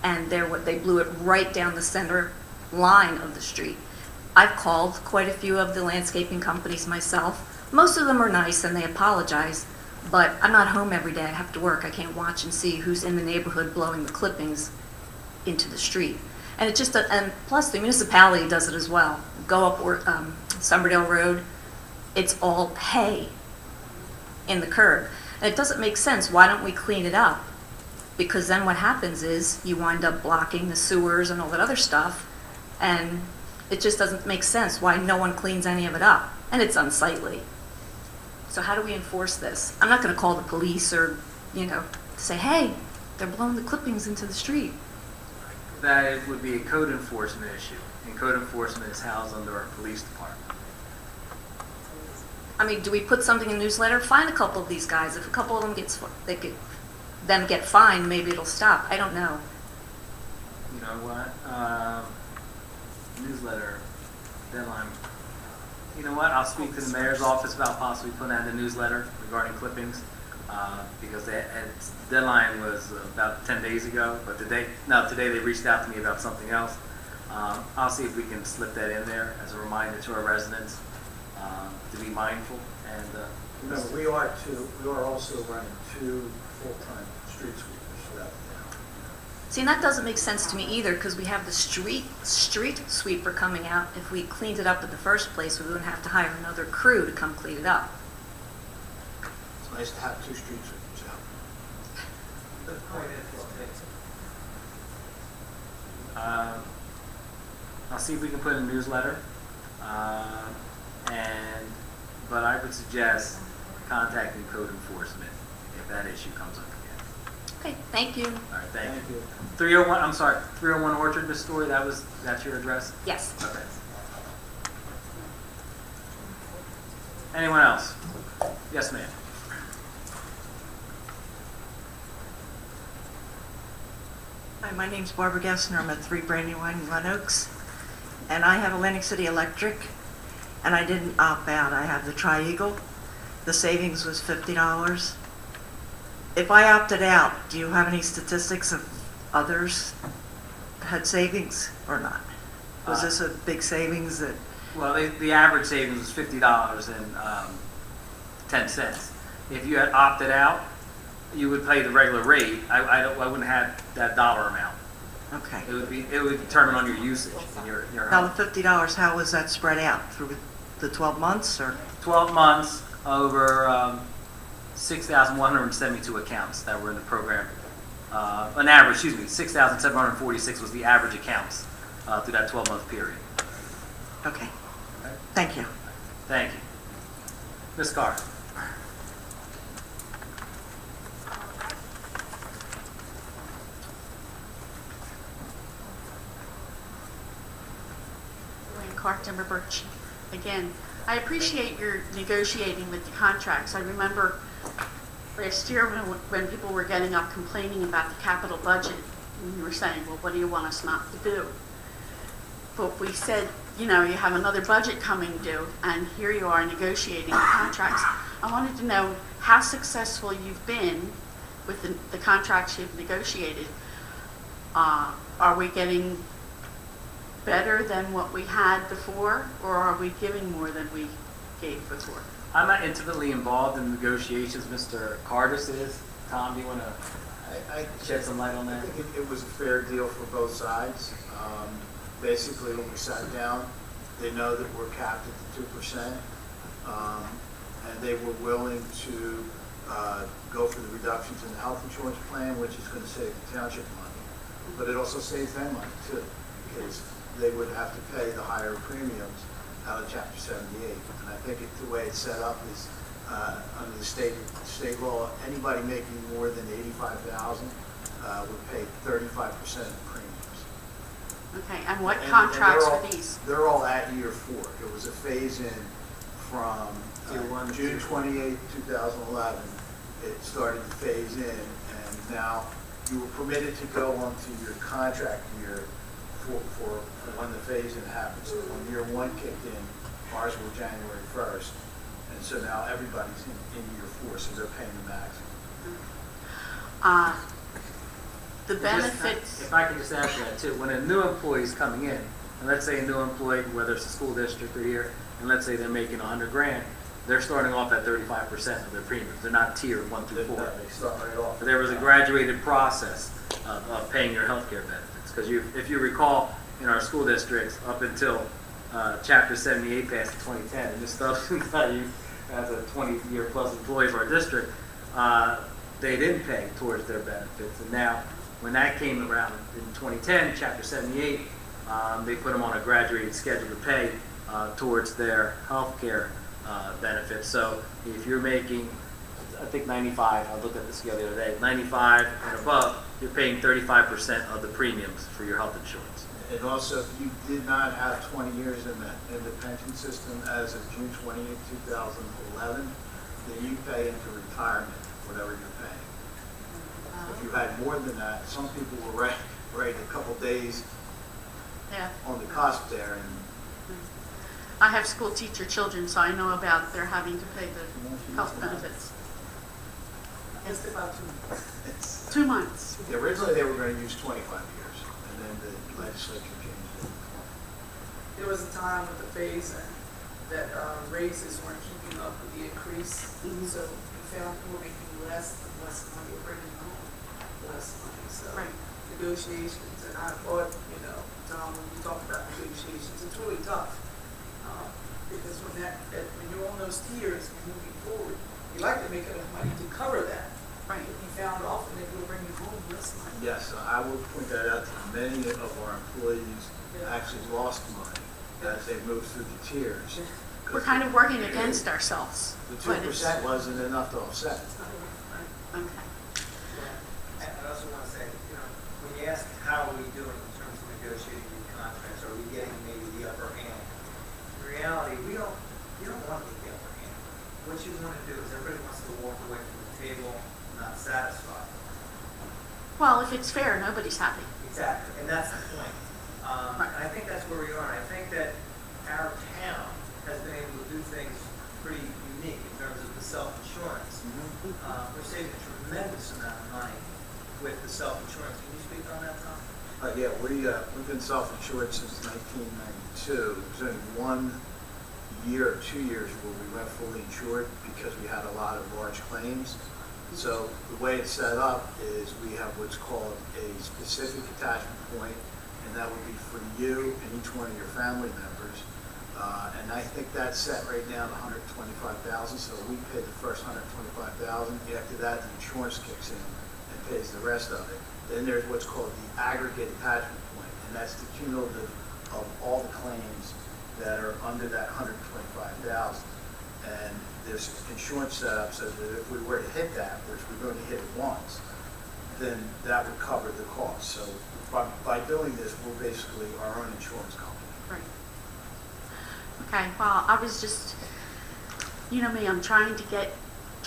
[SPEAKER 14] and they blew it right down the center line of the street. I've called quite a few of the landscaping companies myself. Most of them are nice and they apologize, but I'm not home every day. I have to work. I can't watch and see who's in the neighborhood blowing the clippings into the street. And it just, and plus the municipality does it as well. Go up Somerdale Road, it's all hay in the curb. And it doesn't make sense. Why don't we clean it up? Because then what happens is you wind up blocking the sewers and all that other stuff, and it just doesn't make sense why no one cleans any of it up. And it's unsightly. So how do we enforce this? I'm not going to call the police or, say, hey, they're blowing the clippings into the street.
[SPEAKER 3] That it would be a code enforcement issue, and code enforcement is housed under our police department.
[SPEAKER 14] I mean, do we put something in the newsletter? Find a couple of these guys. If a couple of them get fined, maybe it'll stop. I don't know.
[SPEAKER 3] You know what? Newsletter deadline. You know what? I'll speak to the mayor's office about possibly putting out a newsletter regarding clippings, because the deadline was about 10 days ago. But today they reached out to me about something else. I'll see if we can slip that in there as a reminder to our residents to be mindful. And
[SPEAKER 2] Remember, we are also running 2 full-time street sweepers throughout the town.
[SPEAKER 14] See, and that doesn't make sense to me either, because we have the street sweeper coming out. If we cleaned it up in the first place, we wouldn't have to hire another crew to come clean it up.
[SPEAKER 2] It's nice to have 2 street sweepers out.
[SPEAKER 12] The point is, well,
[SPEAKER 3] I'll see if we can put in a newsletter. But I would suggest contacting code enforcement if that issue comes up again.
[SPEAKER 14] Okay, thank you.
[SPEAKER 3] All right, thank you. 301 Orchard, Miss Story, that's your address?
[SPEAKER 14] Yes.
[SPEAKER 3] Okay. Anyone else? Yes, ma'am.
[SPEAKER 15] Hi, my name's Barbara Gessner. I'm at 3 Brandywine in Glen Oaks. And I have Atlantic City Electric, and I didn't opt out. I have the Tri-Eagle. The savings was $50. If I opted out, do you have any statistics of others had savings or not? Was this a big savings that...
[SPEAKER 3] Well, the average savings was $50.10. If you had opted out, you would pay the regular rate. I wouldn't have that dollar amount.
[SPEAKER 15] Okay.
[SPEAKER 3] It would be determined on your usage in your
[SPEAKER 15] Now,
[SPEAKER 3] home.
[SPEAKER 15] the $50, how was that spread out? Through the 12 months or?
[SPEAKER 3] 12 months over 6,172 accounts that were in the program. An average, 6,746 was the average accounts through that 12-month period.
[SPEAKER 15] Okay. Thank you.
[SPEAKER 3] Thank you. Ms. Carr.
[SPEAKER 10] Timber Birch. Again, I appreciate your negotiating with the contracts. I remember last year when people were getting up complaining about the capital budget, and you were saying, well, what do you want us not to do? But we said, you have another budget coming due, and here you are negotiating the contracts. I wanted to know how successful you've been with the contracts you've negotiated. Are we getting better than what we had before, or are we giving more than we gave before?
[SPEAKER 3] I'm not intimately involved in negotiations. Mr. Cardis is. Tom, do you want to
[SPEAKER 2] I
[SPEAKER 3] shed some light on
[SPEAKER 2] I
[SPEAKER 3] that?
[SPEAKER 2] think it was a fair deal for both sides. Basically, when we sat down, they know that we're capped at the 2%, and they were willing to go for the reductions in the health insurance plan, which is going to save the township money. But it also saves them money, too, because they would have to pay the higher premiums out of Chapter 78. And I think the way it's set up is, under the state law, anybody making more than $85,000 would pay 35% of the premiums.
[SPEAKER 10] Okay, and what
[SPEAKER 2] And
[SPEAKER 10] contracts
[SPEAKER 2] they're
[SPEAKER 10] are
[SPEAKER 2] all-
[SPEAKER 10] these?
[SPEAKER 2] They're all at year 4. It was a phase-in from
[SPEAKER 3] Year 1 to
[SPEAKER 2] June
[SPEAKER 3] year
[SPEAKER 2] 28, 2011. It started to phase in, and now you were permitted to go onto your contract year for when the phase-in happened. So when year 1 kicked in, ours were January 1st, and so now everybody's in year 4, so they're paying the maximum.
[SPEAKER 10] The benefits,
[SPEAKER 3] If I could just add to that too, when a new employee is coming in, and let's say a new employee, whether it's a school district or here, and let's say they're making $100,000, they're starting off at 35% of their premiums. They're not tiered 1 through 4.
[SPEAKER 2] They start right off.
[SPEAKER 3] There was a graduated process of paying your health care benefits. Because if you recall, in our school districts, up until Chapter 78 passed in 2010, and this stuff got you as a 20-year-plus employee of our district, they didn't pay towards their benefits. And now, when that came around in 2010, Chapter 78, they put them on a graduated schedule to pay towards their health care benefits. So if you're making, I think 95, I looked at this the other day, 95 and above, you're paying 35% of the premiums for your health insurance.
[SPEAKER 2] And also, if you did not have 20 years in the pension system as of June 28, 2011, then you pay into retirement, whatever you're paying. If you had more than that, some people were right a couple days
[SPEAKER 10] yeah.
[SPEAKER 2] on the cusp there, and
[SPEAKER 10] I have school teacher children, so I know about their having to pay the health benefits.
[SPEAKER 7] Just about 2 months.
[SPEAKER 10] 2 months.
[SPEAKER 2] originally they were going to use 25 years, and then the legislature changed it.
[SPEAKER 7] There was a time with the phase that raises weren't keeping up with the increase. So we found we were making less money, we're bringing home less money. So
[SPEAKER 10] Right.
[SPEAKER 7] negotiations, and I thought, Tom, when you talk about negotiations, it's really tough. Because when you're on those tiers moving forward, you like to make enough money to cover that.
[SPEAKER 10] Right.
[SPEAKER 7] But you found often that you'll bring you home less money.
[SPEAKER 2] Yes, I will point that out to many of our employees actually lost money as they moved through the tiers.
[SPEAKER 10] We're kind of working against ourselves.
[SPEAKER 2] The
[SPEAKER 10] but it's-
[SPEAKER 2] 2% wasn't enough to offset it.
[SPEAKER 10] Okay.
[SPEAKER 12] And I also want to say, when you ask how are we doing in terms of negotiating new contracts, are we getting maybe the upper hand? In reality, you don't want to get the upper hand. What you want to do is everybody wants to walk away from the table not satisfied.
[SPEAKER 10] Well, if it's fair, nobody's happy.
[SPEAKER 12] Exactly, and that's the point. And I think that's where we are. And I think that our town has been able to do things pretty unique in terms of the self-insurance. We're saving a tremendous amount of money with the self-insurance. Can you speak on that, Tom?
[SPEAKER 2] Yeah, we've been self-insured since 1992. There's only 1 year or 2 years where we went fully insured because we had a lot of large claims. So the way it's set up is we have what's called a specific attachment point, and that would be for you and each one of your family members. And I think that's set right now at $125,000. So we pay the first $125,000. After that, the insurance kicks in and pays the rest of it. Then there's what's called the aggregate attachment point, and that's the cumulative of all the claims that are under that $125,000. And there's insurance set up so that if we were to hit that, which we're going to hit it once, then that would cover the cost. So by doing this, we're basically our own insurance company.
[SPEAKER 10] Right. Okay, well, I was just, you know me, I'm trying to get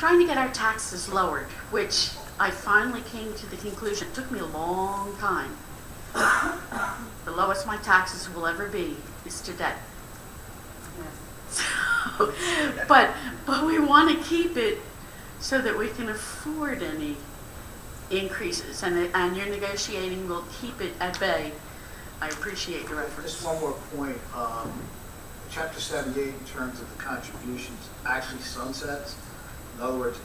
[SPEAKER 10] our taxes lowered, which I finally came to the conclusion. It took me a long time. The lowest my taxes will ever be is today. So, but we want to keep it so that we can afford any increases, and your negotiating will keep it at bay. I appreciate your efforts.
[SPEAKER 2] Just one more point. Chapter 78, in terms of the contributions, actually sunsets. In other words,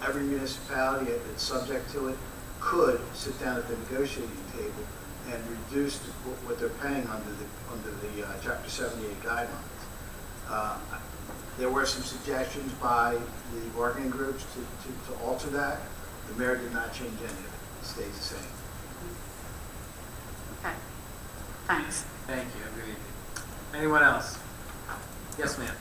[SPEAKER 2] every municipality that's subject to it could sit down at the negotiating table and reduce what they're paying under the Chapter 78 guidelines. There were some suggestions by the bargaining groups to alter that. The mayor did not change any of it. It stays the same.
[SPEAKER 10] Okay, thanks.
[SPEAKER 3] Thank you. Have a good evening. Anyone else? Yes, ma'am.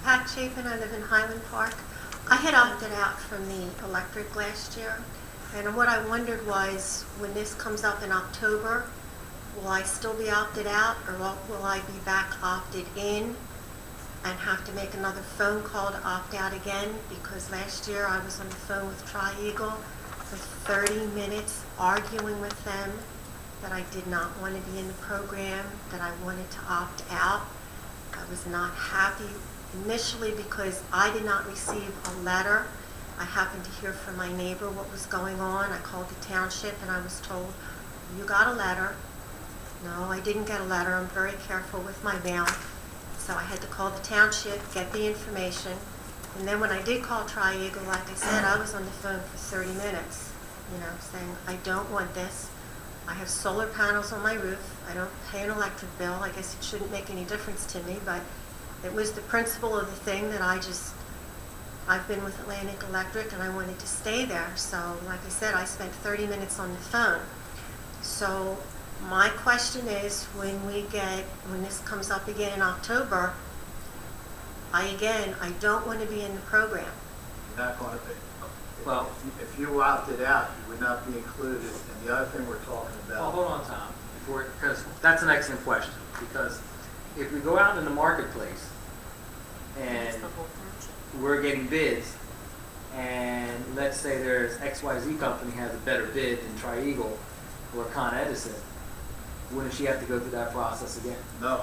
[SPEAKER 5] Pat Chapin, I live in Highland Park. I had opted out from the electric last year, and what I wondered was, when this comes up in October, will I still be opted out, or will I be back opted in and have to make another phone call to opt out again? Because last year I was on the phone with Tri-Eagle for 30 minutes arguing with them that I did not want to be in the program, that I wanted to opt out. I was not happy initially because I did not receive a letter. I happened to hear from my neighbor what was going on. I called the township and I was told, you got a letter. No, I didn't get a letter. I'm very careful with my mail. So I had to call the township, get the information. And then when I did call Tri-Eagle, like I said, I was on the phone for 30 minutes, saying, I don't want this. I have solar panels on my roof. I don't pay an electric bill. I guess it shouldn't make any difference to me, but it was the principle of the thing that I've been with Atlantic Electric and I wanted to stay there. So like I said, I spent 30 minutes on the phone. So my question is, when this comes up again in October, I don't want to be in the program.
[SPEAKER 2] You're not going to be.
[SPEAKER 3] Well,
[SPEAKER 2] if you opted out, you would not be included. And the other thing we're talking
[SPEAKER 3] well,
[SPEAKER 2] about.
[SPEAKER 3] hold on, Tom, because that's an excellent question. Because if we go out in the marketplace and we're getting bids, and let's say there's XYZ company has a better bid than Tri-Eagle or Con Edison, wouldn't she have to go through that process again?
[SPEAKER 2] No,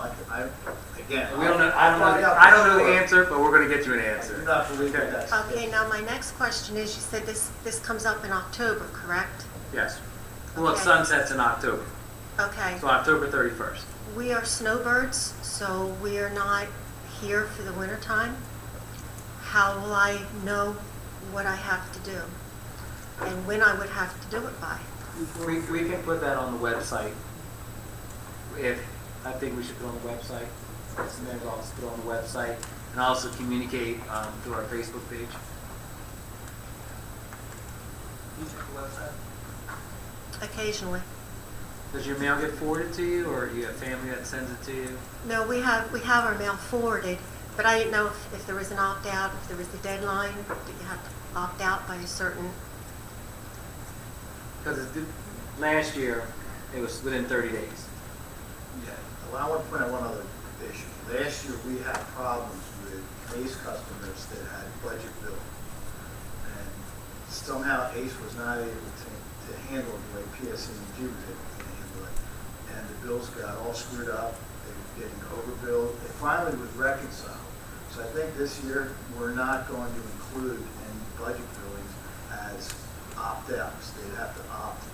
[SPEAKER 2] again.
[SPEAKER 3] We don't know. I don't know the answer, but we're going to get you an answer.
[SPEAKER 2] I do not believe that that's the
[SPEAKER 5] Okay,
[SPEAKER 2] case.
[SPEAKER 5] now my next question is, you said this comes up in October, correct?
[SPEAKER 3] Yes. Well, it
[SPEAKER 5] Okay.
[SPEAKER 3] sunsets in October,
[SPEAKER 5] Okay.
[SPEAKER 3] so October 31st.
[SPEAKER 5] We are snowbirds, so we are not here for the winter time. How will I know what I have to do and when I would have to do it by?
[SPEAKER 3] We can put that on the website. I think we should put it on the website. The mayor's office put it on the website, and also communicate through our Facebook page.
[SPEAKER 12] You check the website?
[SPEAKER 5] Occasionally.
[SPEAKER 3] Does your mail get forwarded to you, or do you have family that sends it to you?
[SPEAKER 5] No, we have our mail forwarded, but I didn't know if there was an opt-out, if there was a deadline, that you have to opt out by a certain...
[SPEAKER 3] Because last year, it was within 30 days.
[SPEAKER 2] Yeah. Well, I want to point out one other issue. Last year, we had problems with ACE customers that had budget bills. And somehow ACE was not able to handle it the way PSE&G was able to handle it. And the bills got all screwed up. They were getting overbilled. It finally was reconciled. So I think this year, we're not going to include any budget billings as opt-outs. They'd have to opt in.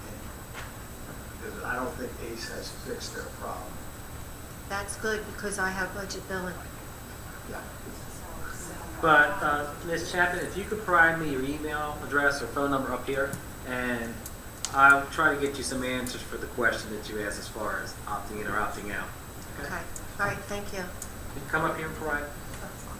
[SPEAKER 2] Because I don't think ACE has fixed their problem.
[SPEAKER 5] That's good, because I have budget billing.
[SPEAKER 2] Yeah.
[SPEAKER 3] But, Ms. Chapman, if you could provide me your email address or phone number up here, and I'll try to get you some answers for the question that you asked as far as opting in or opting out.
[SPEAKER 5] Okay. All right, thank you.
[SPEAKER 3] Can you come up here and provide?
[SPEAKER 2] I'm sorry.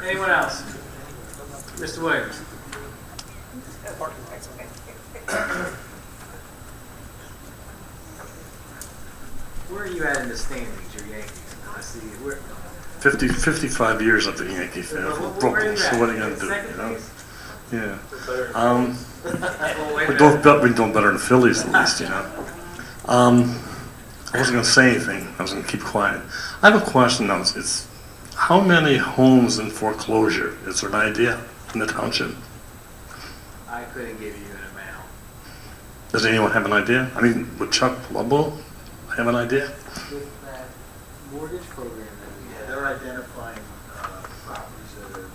[SPEAKER 3] Anyone else? Mr. Williams? Where are you at in the standings, your Yankees? I see you. Where?
[SPEAKER 16] 55 years of the Yankee fan from Brooklyn, so what are you going to do?
[SPEAKER 3] Second
[SPEAKER 16] You know?
[SPEAKER 3] place?
[SPEAKER 16] Yeah.
[SPEAKER 3] Oh, wait a
[SPEAKER 16] We're
[SPEAKER 3] minute.
[SPEAKER 16] doing better than the Phillies, at least, you know. I wasn't going to say anything. I was going to keep quiet. I have a question now. It's how many homes in foreclosure? Is there an idea in the township?
[SPEAKER 3] I couldn't give you an amount.
[SPEAKER 16] Does anyone have an idea? I mean, would Chuck Lubbo have an idea?
[SPEAKER 3] With that mortgage program that we
[SPEAKER 2] Yeah,
[SPEAKER 3] have.
[SPEAKER 2] they're identifying properties that are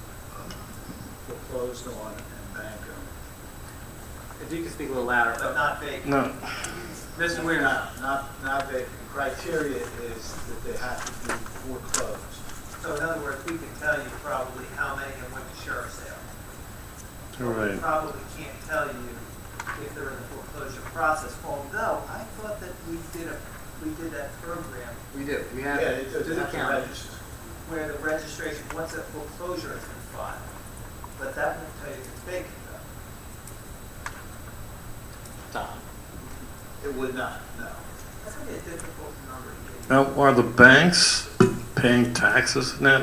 [SPEAKER 2] foreclosed on and bank owned.
[SPEAKER 3] If you could speak a little louder.
[SPEAKER 12] But not vacant.
[SPEAKER 16] No.
[SPEAKER 3] Mr. Williams?
[SPEAKER 2] Not the criteria is that they have to be foreclosed.
[SPEAKER 12] So in other words, we can tell you probably how many have went to sheriff's sale.
[SPEAKER 16] All
[SPEAKER 12] We
[SPEAKER 16] right.
[SPEAKER 12] probably can't tell you if they're in the foreclosure process, although I thought that we did that program
[SPEAKER 3] We do. We have
[SPEAKER 2] Yeah,
[SPEAKER 3] to the
[SPEAKER 2] have to
[SPEAKER 3] county.
[SPEAKER 2] register.
[SPEAKER 12] where the registration, once a foreclosure has been filed. But that won't tell you if it's vacant though.
[SPEAKER 3] Tom.
[SPEAKER 2] It would not, no.
[SPEAKER 12] That's gonna be a difficult number to get.
[SPEAKER 16] Now, are the banks paying taxes in that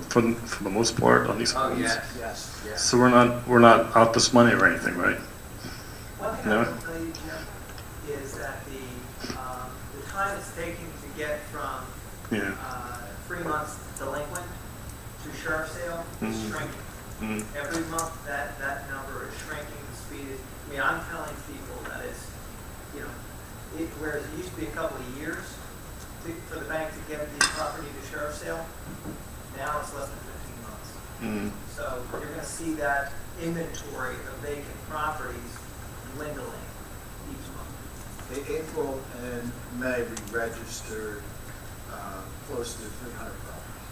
[SPEAKER 16] for the most part on these
[SPEAKER 3] Oh,
[SPEAKER 16] homes?
[SPEAKER 3] yes.
[SPEAKER 2] Yes.
[SPEAKER 3] Yes.
[SPEAKER 16] So we're not out this money or anything, right?
[SPEAKER 12] One thing
[SPEAKER 16] No?
[SPEAKER 12] I will tell you, Jim, is that the time it's taking to get from
[SPEAKER 16] Yeah.
[SPEAKER 12] 3 months delinquent to sheriff's sale is
[SPEAKER 16] Mhm.
[SPEAKER 12] shrinking.
[SPEAKER 16] Mm.
[SPEAKER 12] Every month that number is shrinking, the speed is, I mean, I'm telling people that it's, you know, whereas it used to be a couple of years for the bank to get the property to sheriff's sale, now it's less than 15 months.
[SPEAKER 16] Mm.
[SPEAKER 12] So you're gonna see that inventory of vacant properties dwindling each month.
[SPEAKER 2] In April and May, we registered close to 300 properties.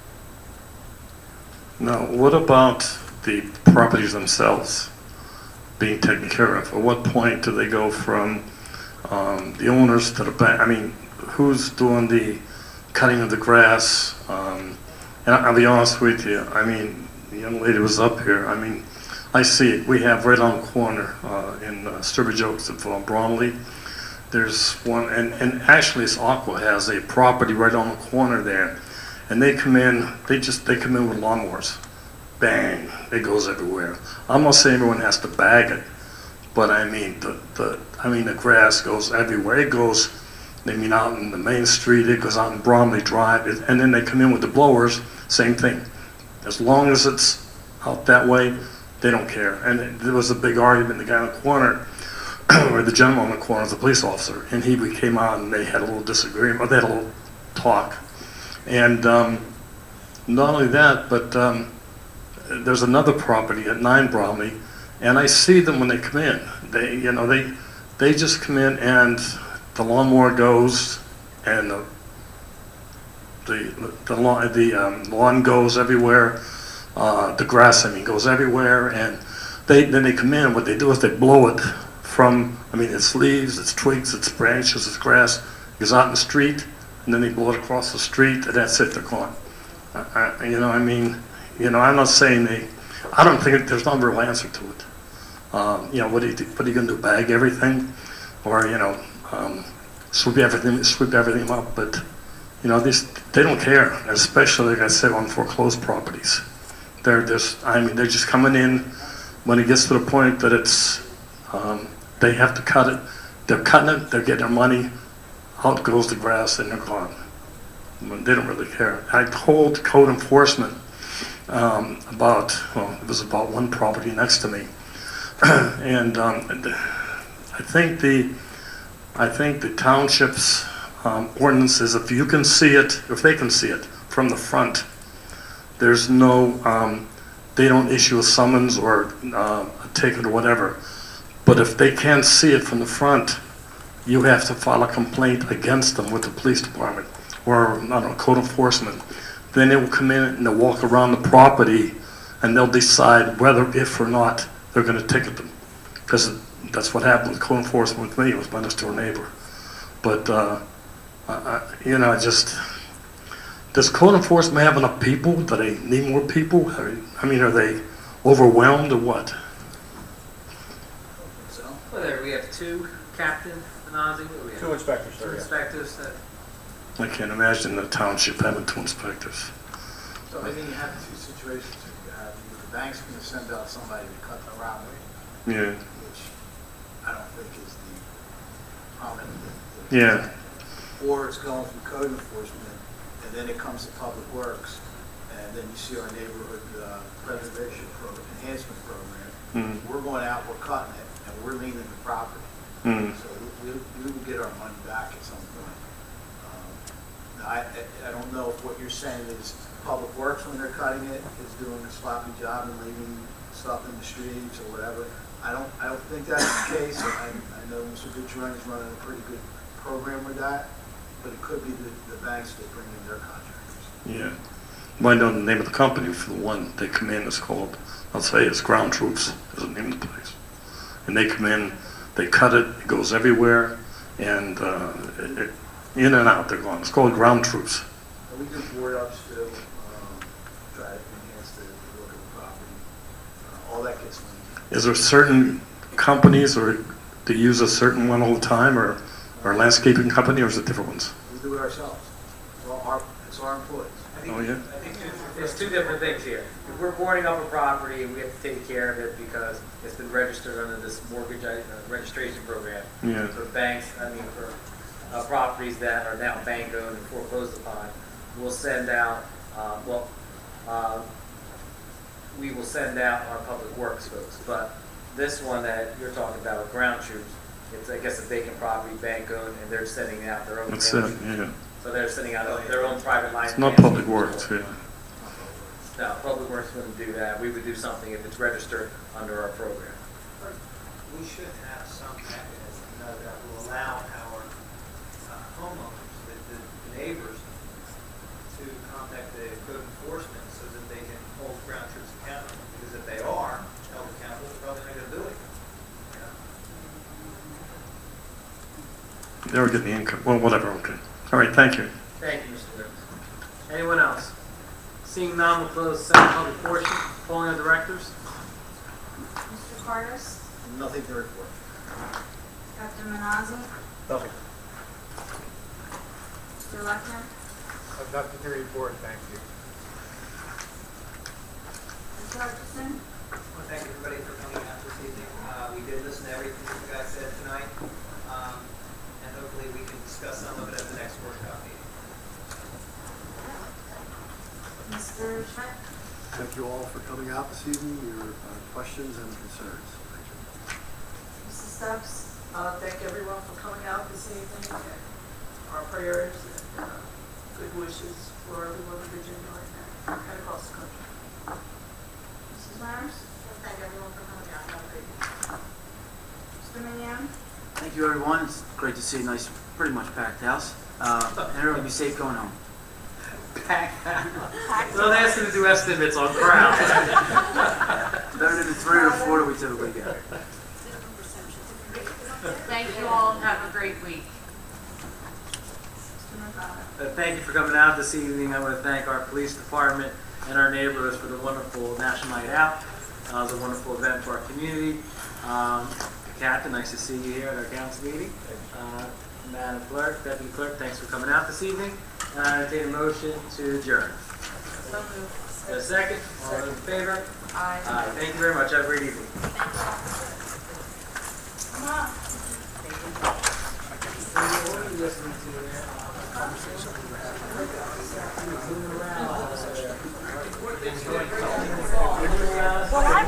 [SPEAKER 16] Now, what about the properties themselves being taken care of? At what point do they go from the owners to the bank? I mean, who's doing the cutting of the grass? And I'll be honest with you, I mean, the young lady was up here. I mean, I see it. We have right on the corner in Sturbridge Oaks of Bromley. There's one, and actually, it's Aqua has a property right on the corner there, and they come in. They come in with lawnmowers, bang! It goes everywhere. I'm not saying everyone has to bag it, but I mean the grass goes everywhere. It goes, I mean, out in the main street. It goes out in Bromley Drive, and then they come in with the blowers. Same thing. As long as it's out that way, they don't care. And there was a big argument. The guy in the corner. Or the gentleman on the corner was a police officer, and we came out and they had a little disagreement, or they had a little talk. And not only that, but there's another property at 9 Bromley, and I see them when they come in. They just come in and the lawnmower goes, and the lawn goes everywhere. The grass, goes everywhere, and then they come in. What they do is they blow it. It's leaves, it's twigs, it's branches, it's grass. It goes out in the street, and then they blow it across the street, and that's it, they're gone. I'm not saying I don't think there's no real answer to it. What are you going to do, bag everything? Or, sweep everything up? But, they don't care, especially, like I said, on foreclosed properties. They're just coming in when it gets to the point that it's, they have to cut it. They're cutting it. They're getting their money. Out goes the grass, and they're gone. They don't really care. I told code enforcement it was about one property next to me, and I think the township's ordinance is if you can see it, if they can see it from the front, there's no. They don't issue a summons or a ticket or whatever. But if they can't see it from the front, you have to file a complaint against them with the police department or, code enforcement. Then they will come in and they'll walk around the property and they'll decide whether, if or not, they're going to ticket them. Because that's what happened with code enforcement with me. It was my next door neighbor. But, does code enforcement have enough people? Do they need more people? I mean, are they overwhelmed or what?
[SPEAKER 3] So, well, there we have two, Captain Benazzi, what do we have?
[SPEAKER 17] Two inspectors,
[SPEAKER 3] Two
[SPEAKER 17] sir, yeah.
[SPEAKER 3] inspectors that,
[SPEAKER 16] I can't imagine the township having 2 inspectors.
[SPEAKER 2] So I think you have two situations. You have the bank's going to send out somebody to cut the right way,
[SPEAKER 16] Yeah.
[SPEAKER 2] which I don't think is the prominent.
[SPEAKER 16] Yeah.
[SPEAKER 2] Or it's going through code enforcement, and then it comes to public works, and then you see our neighborhood preservation program, enhancement program.
[SPEAKER 16] Mm.
[SPEAKER 2] We're going out, we're cutting it, and we're leaning the property.
[SPEAKER 16] Mm.
[SPEAKER 2] So we will get our money back at some point. Now, I don't know if what you're saying is public works when they're cutting it is doing a sloppy job and leaving stuff in the streets or whatever. I don't think that's the case. I know Mr. Gutierrez is running a pretty good program with that, but it could be the banks that bring in their contractors.
[SPEAKER 16] Yeah. Well, I know the name of the company for the one they come in. It's called, I'll say it's Ground Troops is the name of the place. And they come in, they cut it, it goes everywhere, and in and out they're going. It's called Ground Troops.
[SPEAKER 2] And we do board ups too, try to enhance the look of the property. All that gets linked.
[SPEAKER 16] Is there certain companies or do you use a certain one all the time or landscaping company, or is it different ones?
[SPEAKER 2] We do it ourselves. It's our employees.
[SPEAKER 16] Oh, yeah?
[SPEAKER 3] I think there's two different things here. If we're boarding up a property and we have to take care of it because it's been registered under this mortgage registration program.
[SPEAKER 16] Yeah.
[SPEAKER 3] For banks, for properties that are now bank owned and foreclosed upon, we'll send out, we will send out our public works folks. But this one that you're talking about, Ground Troops, it's, I guess, a vacant property, bank owned, and they're sending out their own.
[SPEAKER 16] That's it, yeah.
[SPEAKER 3] So they're sending out their own private line.
[SPEAKER 16] It's not public works, yeah.
[SPEAKER 3] No, Public Works wouldn't do that. We would do something if it's registered under our program.
[SPEAKER 12] We should have some mechanism that will allow our homeowners, the neighbors, to contact the code enforcement so that they can hold Ground Troops accountable. Because if they are held accountable, they're probably not going to do it.
[SPEAKER 16] They were getting the income. Well, whatever, okay. All right, thank you.
[SPEAKER 3] Thank you, Mr. Williams. Anyone else? Seeing none, we'll close the second public portion. Polling of directors.
[SPEAKER 11] Mr. Carlos?
[SPEAKER 2] Nothing to report.
[SPEAKER 11] Captain Manazzi?
[SPEAKER 17] Nothing.
[SPEAKER 11] Mr. Lecter?
[SPEAKER 17] Nothing to report, thank you.
[SPEAKER 11] Mr. Hutchison?
[SPEAKER 12] Well, thank everybody for coming out this evening. We did listen to everything that you guys said tonight, and hopefully we can discuss some of it at the next workshop meeting.
[SPEAKER 11] Mr. Schmidt?
[SPEAKER 13] Thank you all for coming out this evening, your questions and concerns. Thank you.
[SPEAKER 11] Mrs. Stubbs?
[SPEAKER 7] Thank everyone for coming out this evening. And our prayers and good wishes for everyone in Virginia right now and across the country.
[SPEAKER 11] Mrs. Myers?
[SPEAKER 5] Thank everyone for coming out. Have a great evening.
[SPEAKER 11] Mr. Minion?
[SPEAKER 18] Thank you, everyone. It's great to see a nice, pretty much packed house. And everyone be safe going home.
[SPEAKER 3] Don't ask them to do estimates on crowds.
[SPEAKER 18] Better than the 3 or 4 that we typically get.
[SPEAKER 10] Thank you all, and have a great week.
[SPEAKER 11] Mr. Mercado?
[SPEAKER 3] Thank you for coming out this evening. I want to thank our police department and our neighborhoods for the wonderful National Night Out. It was a wonderful event for our community. Captain, nice to see you here at our council meeting. Madam Clerk, Deputy Clerk, thanks for coming out this evening. I entertain a motion to adjourn.
[SPEAKER 7] So moved.
[SPEAKER 3] A second? All those in favor?
[SPEAKER 7] Aye.
[SPEAKER 3] Aye. Thank you very much. Have a great evening.
[SPEAKER 11] Come on.
[SPEAKER 3] What are you listening to there? Conversation we were having.
[SPEAKER 11] Well, I